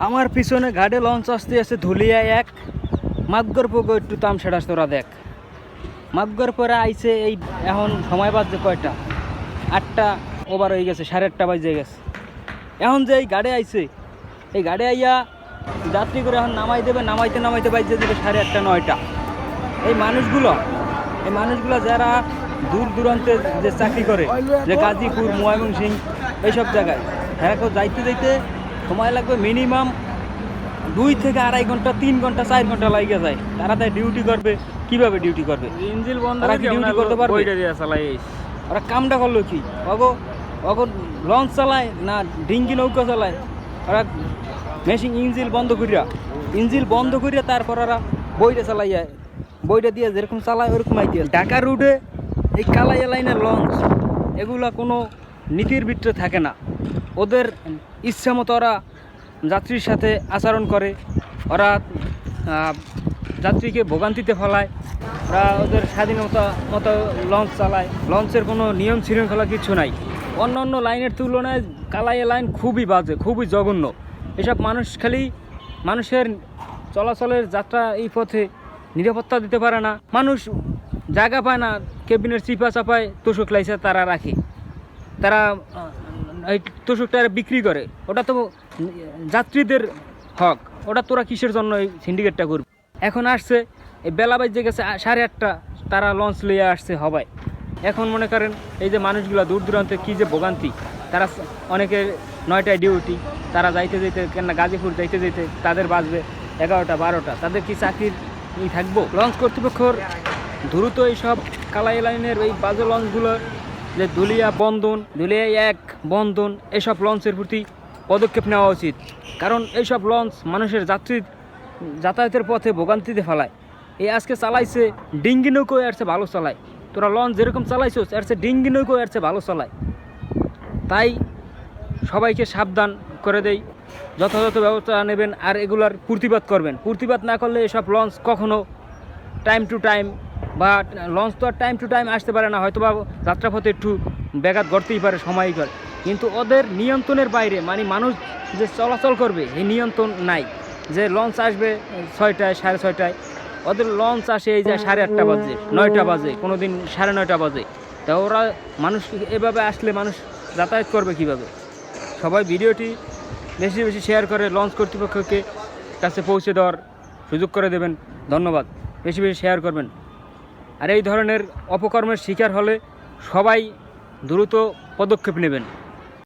আমার পিছনে ঘাটে লঞ্চ আসতে আসতে ধুলিয়া এক মাতগর পোগো একটু তামসাটা তোরা দেখ। মাতগর পরে আইছে এই এখন সময় বাজছে কয়টা, 8টা ওভার হয়ে গেছে, 8:30 বাজে গেছে। এখন যে এই গাড়ি আইছে, এই গাড়ি আইয়া যাত্রী করে এখন নামাই দেবে, নামাইতে নামাইতে বাজে দেবে 8:30 9টা। এই মানুষগুলো যারা দূর দূরান্তে যে চাকরি করে, যে গাজীপুর ময়মনসিংহ এইসব জায়গায়, হ্যাঁ যাইতে যাইতে সময় লাগবে মিনিমাম 2 থেকে 2.5 ঘন্টা, 3 ঘন্টা, 4 ঘন্টা লাগিয়ে যায়। তারা তাই ডিউটি করবে, কিভাবে ডিউটি করবে? ইঞ্জিন বন্ধ তারা কি ডিউটি করতে পারবে? ওরা কামটা করলো কি? অগো লঞ্চ চালায় না ডিঙ্গি নৌকা চালায়? ওরা মেশিন ইঞ্জিন বন্ধ করিয়া তারপর ওরা বইটা চালাই যায়। বইটা দিয়ে যেরকম চালায় ওরকম আইডিয়া। ঢাকা রুটে এই কালাইয়া লাইনের লঞ্চ এগুলা কোনো নীতির ভিতরে থাকে না। ওদের ইচ্ছা মতো ওরা যাত্রীর সাথে আচরণ করে, ওরা যাত্রীকে ভোগান্তিতে ফেলায়, ওরা ওদের স্বাধীনতা মতো লঞ্চ চালায়। লঞ্চের কোনো নিয়ম শৃঙ্খলা কিছু নাই। অন্য অন্য লাইনের তুলনায় কালাইয়া লাইন খুবই বাজে, খুবই জঘন্য। এসব মানুষ খালি মানুষের চলাচলের যাত্রা এই পথে নিরাপত্তা দিতে পারে না। মানুষ জায়গা পায় না, কেবিনের চিপা চাপায় তোষক লাইসে তারা রাখে, তারা এই তোষকটা বিক্রি করে। ওটা তো যাত্রীদের হক, ওটা তোরা কিসের জন্য এই সিন্ডিকেটটা করবে? এখন আসছে এই বেলা বাজে গেছে 8:30, তারা লঞ্চ লইয়া আসছে হবায়। এখন মনে করেন এই যে মানুষগুলো দূর দূরান্তে কী যে ভোগান্তি, তারা অনেকের 9টায় ডিউটি, তারা যাইতে যেতে কেন গাজীপুর যাইতে যেতে তাদের বাজবে 11টা 12টা, তাদের কি চাকরির থাকবো? লঞ্চ কর্তৃপক্ষর দ্রুত এইসব কালাই লাইনের এই বাজে লঞ্চগুলোর যে ধুলিয়া এক বন্ধন এসব লঞ্চের প্রতি পদক্ষেপ নেওয়া উচিত। কারণ এইসব লঞ্চ মানুষের যাতায়াতের পথে ভোগান্তিতে ফেলায়। এই আজকে চালাইছে ডিঙ্গি নৌকো, এর চেয়ে ভালো চালায়। তোরা লঞ্চ যেরকম চালাইছোস এর চেয়ে ডিঙ্গি নৌকো এর চেয়ে ভালো চালায়। তাই সবাইকে সাবধান করে দেই, যথাযথ ব্যবস্থা নেবেন আর এগুলার প্রতিবাদ করবেন। প্রতিবাদ না করলে এসব লঞ্চ কখনো টাইম টু টাইম, বা লঞ্চ তো আর টাইম টু টাইম আসতে পারে না, হয়তো বা যাত্রাপথে একটু ব্যাঘাত ঘটতেই পারে, সময়ই করে, কিন্তু ওদের নিয়ন্ত্রণের বাইরে, মানে মানুষ যে চলাচল করবে এই নিয়ন্ত্রণ নাই। যে লঞ্চ আসবে 6টায় 6:30, ওদের লঞ্চ আসে এই যে 8:30 বাজে, 9টা বাজে, কোনো দিন 9:30 বাজে। তা ওরা মানুষ এভাবে আসলে মানুষ যাতায়াত করবে কিভাবে? সবাই ভিডিওটি বেশি বেশি শেয়ার করে লঞ্চ কর্তৃপক্ষকে কাছে পৌঁছে দেওয়ার সুযোগ করে দেবেন। ধন্যবাদ। বেশি বেশি শেয়ার করবেন। আর এই ধরনের অপকর্মের শিকার হলে সবাই দ্রুত পদক্ষেপ নেবেন।